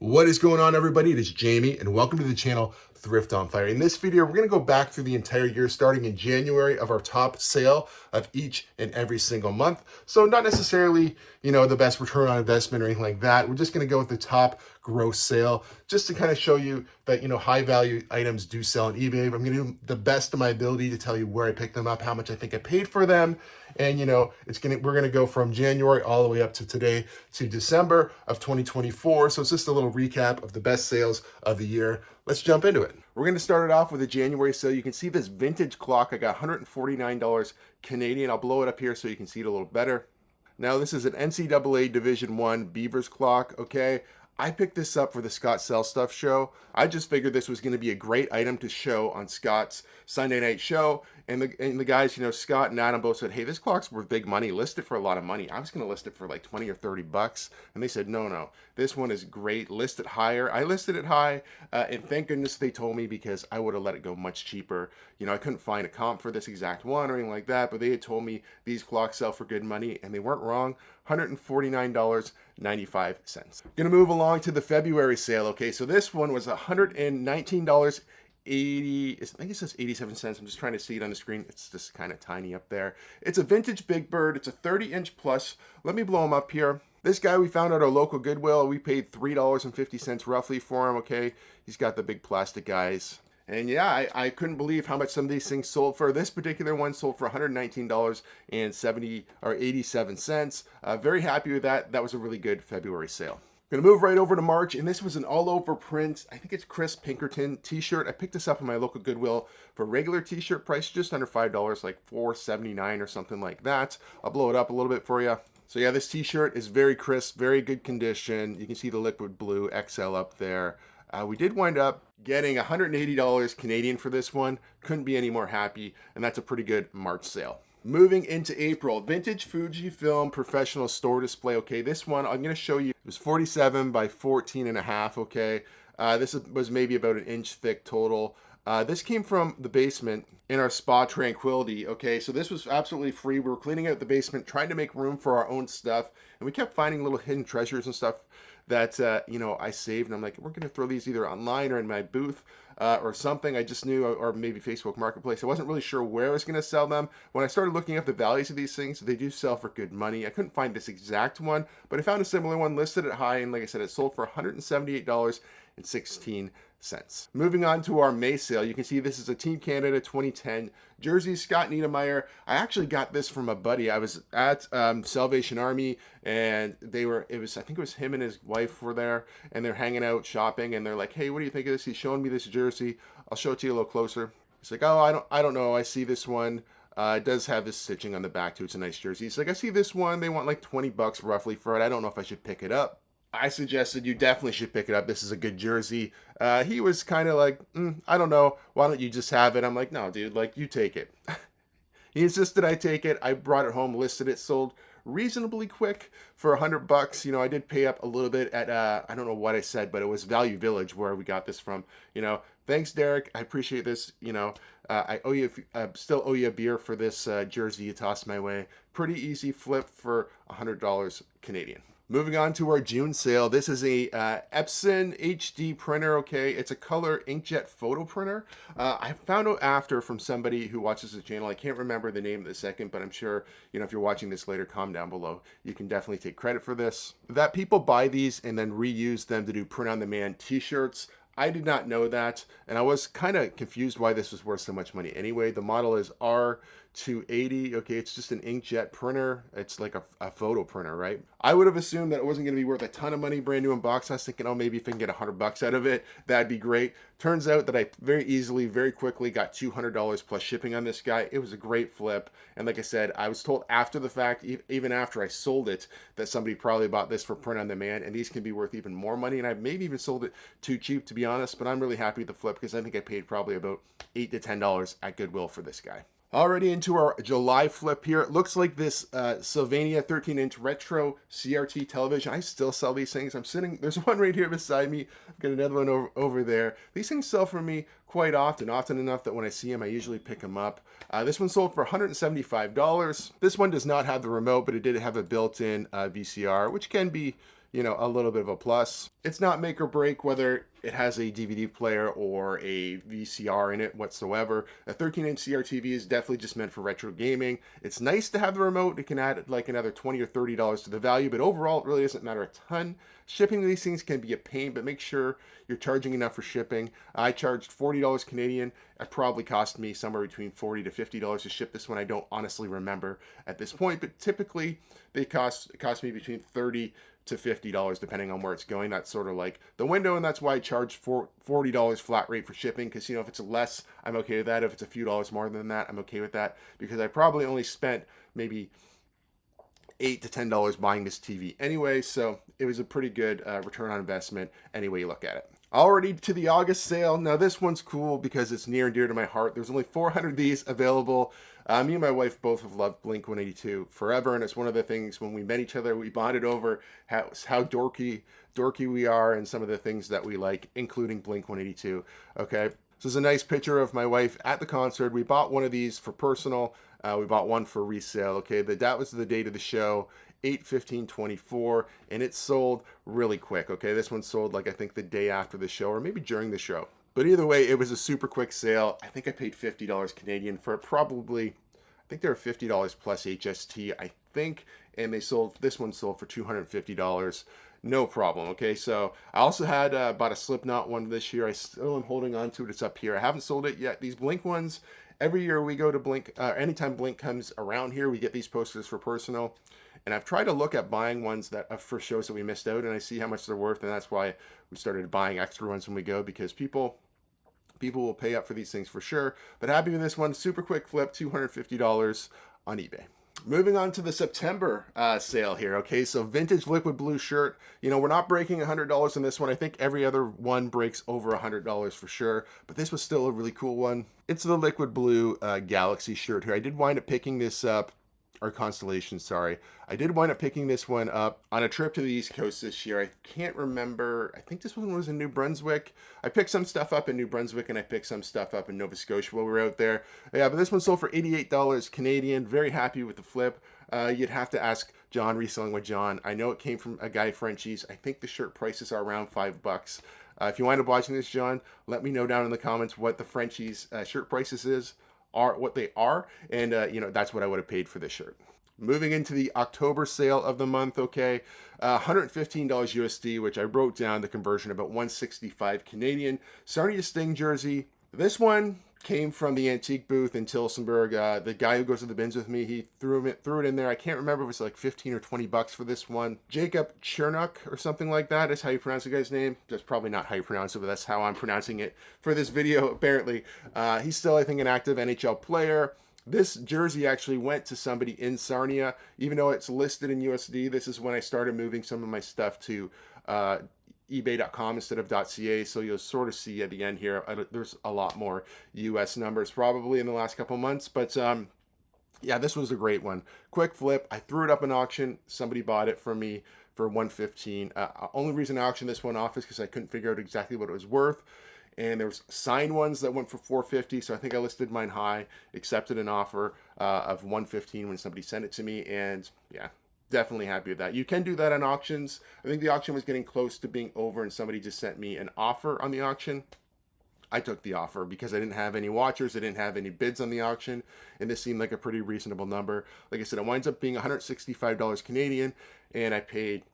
What is going on, everybody? It is Jamie and welcome to the channel Thrift on Fire. In this video, we're going to go back through the entire year starting in January of our top sale of each and every single month. So not necessarily, the best return on investment or anything like that. We're just going to go with the top gross sale just to kind of show you that, high value items do sell on eBay. I'm going to do the best of my ability to tell you where I picked them up, how much I think I paid for them. And, we're going to go from January all the way up to today to December of 2024. So it's just a little recap of the best sales of the year. Let's jump into it. We're going to start it off with a January sale. You can see this vintage clock. I got $149 Canadian. I'll blow it up here so you can see it a little better. Now, this is an NCAA Division I Beavers clock, okay? I picked this up for the Scott Sell Stuff show. I just figured this was going to be a great item to show on Scott's Sunday night show. And the guys, Scott and Adam both said, hey, this clock's worth big money. List it for a lot of money. I was going to list it for like 20 or 30 bucks. And they said, no, this one is great. List it higher. I listed it high. And thank goodness they told me, because I would have let it go much cheaper. I couldn't find a comp for this exact one or anything like that. But they had told me these clocks sell for good money. And they weren't wrong. $149.95. Gonna move along to the February sale. Okay, so this one was $119.80. I think it says 87 cents. I'm just trying to see it on the screen. It's just kind of tiny up there. It's a vintage Big Bird. It's a 30-inch plus. Let me blow him up here. This guy we found at our local Goodwill. We paid $3.50 roughly for him. Okay, he's got the big plastic guys. And yeah, I couldn't believe how much some of these things sold for. This particular one sold for $119.87. Very happy with that. That was a really good February sale. Gonna move right over to March, and this was an all-over print, I think it's Chris Pinkerton t-shirt. I picked this up in my local Goodwill for regular t-shirt price, just under $5, like $4.79 or something like that. I'll blow it up a little bit for you. So yeah, this t-shirt is very crisp, very good condition. You can see the liquid blue XL up there. We did wind up getting $180 Canadian for this one. Couldn't be any more happy, and that's a pretty good March sale. Moving into April, vintage Fujifilm professional store display. Okay, this one I'm going to show you. It was 47 by 14 and a half. Okay, this was maybe about an inch thick total. This came from the basement in our Spa Tranquility. Okay, so this was absolutely free. We were cleaning out the basement, trying to make room for our own stuff, and we kept finding little hidden treasures and stuff that I saved. And I'm like, we're gonna throw these either online or in my booth or something. I just knew, or maybe Facebook Marketplace. I wasn't really sure where I was gonna sell them. When I started looking up the values of these things, they do sell for good money. I couldn't find this exact one, but I found a similar one listed at high, and like I said, it sold for $178.16. Moving on to our May sale, you can see this is a Team Canada 2010 jersey, Scott Niedermeyer. I actually got this from a buddy. I was at Salvation Army, and I think it was him and his wife were there, and they're hanging out shopping, and they're like, hey, what do you think of this? He's showing me this jersey. I'll show it to you a little closer. He's like, oh, I don't know. I see this one. It does have this stitching on the back too. It's a nice jersey. He's like, I see this one. They want like 20 bucks roughly for it. I don't know if I should pick it up. I suggested you definitely should pick it up. This is a good jersey. He was kind of like, I don't know. Why don't you just have it? I'm like, no, dude, like, you take it. He insisted I take it. I brought it home, listed it, sold reasonably quick for $100. I did pay up a little bit at, I don't know what I said, but it was Value Village where we got this from. Thanks, Derek. I appreciate this. I owe you, still owe you a beer for this jersey you tossed my way. Pretty easy flip for $100 Canadian. Moving on to our June sale. This is a Epson HD printer. Okay, it's a color inkjet photo printer. I found out after from somebody who watches the channel. I can't remember the name of the second, but I'm sure, if you're watching this later, comment down below. You can definitely take credit for this. That people buy these and then reuse them to do print-on-demand t-shirts. I did not know that, and I was kind of confused why this was worth so much money anyway. The model is R280. Okay, it's just an inkjet printer. It's like a photo printer, right? I would have assumed that it wasn't going to be worth a ton of money, brand new in box. I was thinking, oh, maybe if I can get $100 out of it, that'd be great. Turns out that I very easily, very quickly got $200 plus shipping on this guy. It was a great flip, and like I said, I was told after the fact, even after I sold it, that somebody probably bought this for print on demand, and these can be worth even more money, and I maybe even sold it too cheap, to be honest, but I'm really happy with the flip because I think I paid probably about $8 to $10 at Goodwill for this guy. Already into our July flip here. It looks like this Sylvania 13-inch retro CRT television. I still sell these things. There's one right here beside me. I've got another one over there. These things sell for me quite often enough that when I see them, I usually pick them up. This one sold for $175. This one does not have the remote, but it did have a built-in VCR, which can be a little bit of a plus. It's not make or break whether it has a DVD player or a VCR in it whatsoever. A 13-inch CRTV is definitely just meant for retro gaming. It's nice to have the remote. It can add like another $20 or $30 to the value, but overall it really doesn't matter a ton. Shipping these things can be a pain, but make sure you're charging enough for shipping. I charged $40 Canadian. It probably cost me somewhere between $40 to $50 to ship this one. I don't honestly remember at this point, but typically they cost me between $30 to $50 depending on where it's going. That's sort of like the window, and that's why I charge $40 flat rate for shipping, because if it's less, I'm okay with that. If it's a few dollars more than that, I'm okay with that, because I probably only spent maybe $8 to $10 buying this TV anyway, so it was a pretty good return on investment any way you look at it. Already to the August sale. Now this one's cool because it's near and dear to my heart. There's only 400 of these available. Me and my wife both have loved Blink-182 forever, and it's one of the things when we met each other, we bonded over how dorky we are and some of the things that we like, including Blink-182. Okay, this is a nice picture of my wife at the concert. We bought one of these for personal. We bought one for resale. Okay, but that was the date of the show, 8/15/24, and it sold really quick. Okay, this one sold like I think the day after the show or maybe during the show. But either way, it was a super quick sale. I think I paid $50 Canadian for it. Probably, I think they were $50 plus HST, I think, and this one sold for $250. No problem. Okay, so I also had bought a Slipknot one this year. I still am holding on to it. It's up here. I haven't sold it yet. These Blink ones, every year we go to Blink, anytime Blink comes around here, we get these posters for personal. And I've tried to look at buying ones that for shows that we missed out, and I see how much they're worth, and that's why we started buying extra ones when we go, because people will pay up for these things for sure. But happy with this one. Super quick flip, $250 on eBay. Moving on to the September sale here. Okay, so vintage liquid blue shirt. We're not breaking $100 on this one. I think every other one breaks over $100 for sure, but this was still a really cool one. It's the liquid blue Galaxy shirt here. I did wind up picking this up, or Constellation, sorry. I did wind up picking this one up on a trip to the East Coast this year. I can't remember. I think this one was in New Brunswick. I picked some stuff up in New Brunswick, and I picked some stuff up in Nova Scotia while we were out there. Yeah, but this one sold for $88 Canadian. Very happy with the flip. You'd have to ask John, Reselling with John. I know it came from a guy, Frenchies. I think the shirt prices are around $5. If you wind up watching this, John, let me know down in the comments what the Frenchies shirt prices are, what they are, and that's what I would have paid for this shirt. Moving into the October sale of the month. Okay, $115 USD, which I wrote down the conversion about 165 Canadian. Sarnia Sting jersey. This one came from the antique booth in Tillsonburg. The guy who goes to the bins with me, he threw it in there. I can't remember if it was like 15 or 20 bucks for this one. Jacob Chernuk or something like that is how you pronounce the guy's name. That's probably not how you pronounce it, but that's how I'm pronouncing it for this video, apparently. He's still, I think, an active NHL player. This jersey actually went to somebody in Sarnia, even though it's listed in USD. This is when I started moving some of my stuff to ebay.com instead of .ca, so you'll sort of see at the end here, there's a lot more US numbers probably in the last couple months, but yeah, this was a great one. Quick flip. I threw it up in auction. Somebody bought it from me for $115. Only reason I auctioned this one off is because I couldn't figure out exactly what it was worth. And there was signed ones that went for $450, so I think I listed mine high, accepted an offer of $115 when somebody sent it to me, and yeah, definitely happy with that. You can do that on auctions. I think the auction was getting close to being over, and somebody just sent me an offer on the auction. I took the offer because I didn't have any watchers, I didn't have any bids on the auction, and this seemed like a pretty reasonable number. Like I said, it winds up being $165 Canadian, and I paid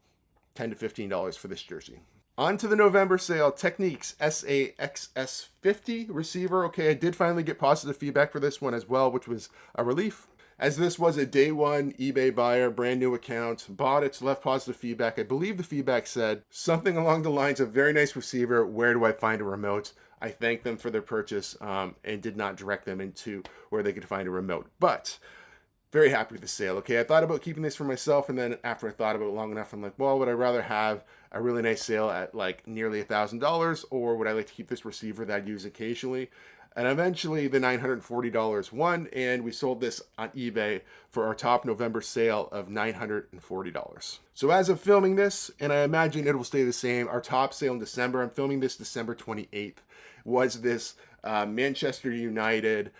$10 to $15 for this jersey. On to the November sale, Techniques SAXS50 receiver. Okay, I did finally get positive feedback for this one as well, which was a relief, as this was a day one eBay buyer, brand new account, bought it, left positive feedback. I believe the feedback said something along the lines of, very nice receiver, where do I find a remote? I thanked them for their purchase and did not direct them into where they could find a remote. But very happy with the sale. Okay, I thought about keeping this for myself, and then after I thought about it long enough, I'm like, well, would I rather have a really nice sale at like nearly $1,000, or would I like to keep this receiver that I use occasionally? And eventually the $940 won, and we sold this on eBay for our top November sale of $940. So as of filming this, and I imagine it will stay the same, our top sale in December, I'm filming this December 28th, was this Manchester United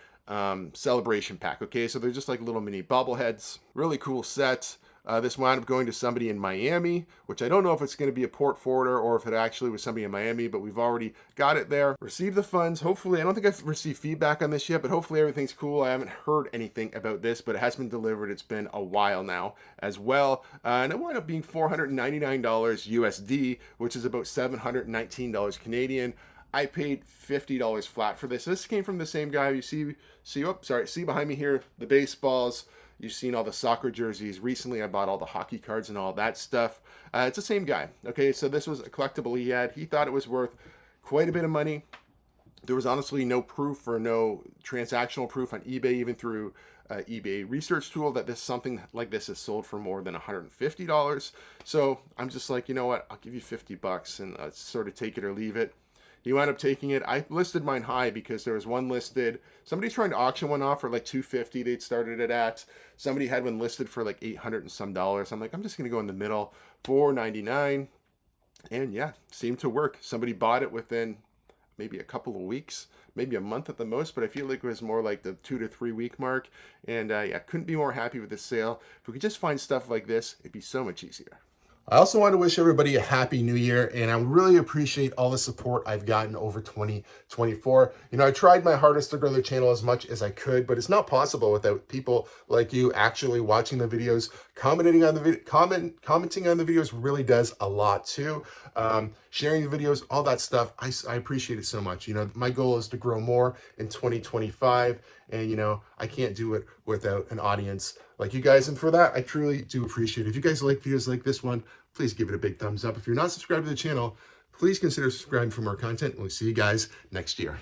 celebration pack. Okay, so they're just like little mini bobbleheads. Really cool set. This wound up going to somebody in Miami, which I don't know if it's going to be a port forwarder or if it actually was somebody in Miami, but we've already got it there. Received the funds. Hopefully, I don't think I've received feedback on this yet, but hopefully everything's cool. I haven't heard anything about this, but it has been delivered. It's been a while now as well. And it wound up being $499 USD, which is about $719 Canadian. I paid $50 flat for this. This came from the same guy. You see behind me here, the baseballs. You've seen all the soccer jerseys. Recently, I bought all the hockey cards and all that stuff. It's the same guy. Okay, so this was a collectible he had. He thought it was worth quite a bit of money. There was honestly no proof or no transactional proof on eBay, even through eBay research tool, that something like this is sold for more than $150. So I'm just like, you know what? I'll give you $50 and sort of take it or leave it. He wound up taking it. I listed mine high because there was one listed. Somebody's trying to auction one off for like $250. They'd started it at. Somebody had one listed for like $800 and some dollars. I'm like, I'm just gonna go in the middle, $499, and yeah, seemed to work. Somebody bought it within maybe a couple of weeks, maybe a month at the most, but I feel like it was more like the 2 to 3 week mark. And yeah, couldn't be more happy with this sale. If we could just find stuff like this, it'd be so much easier. I also want to wish everybody a happy new year, and I really appreciate all the support I've gotten over 2024. You know, I tried my hardest to grow the channel as much as I could, but it's not possible without people like you actually watching the videos, commenting on the videos really does a lot too. Sharing the videos, all that stuff, I appreciate it so much. You know, my goal is to grow more in 2025, and you know, I can't do it without an audience like you guys, and for that, I truly do appreciate it. If you guys like videos like this one, please give it a big thumbs up. If you're not subscribed to the channel, please consider subscribing for more content. We'll see you guys next year.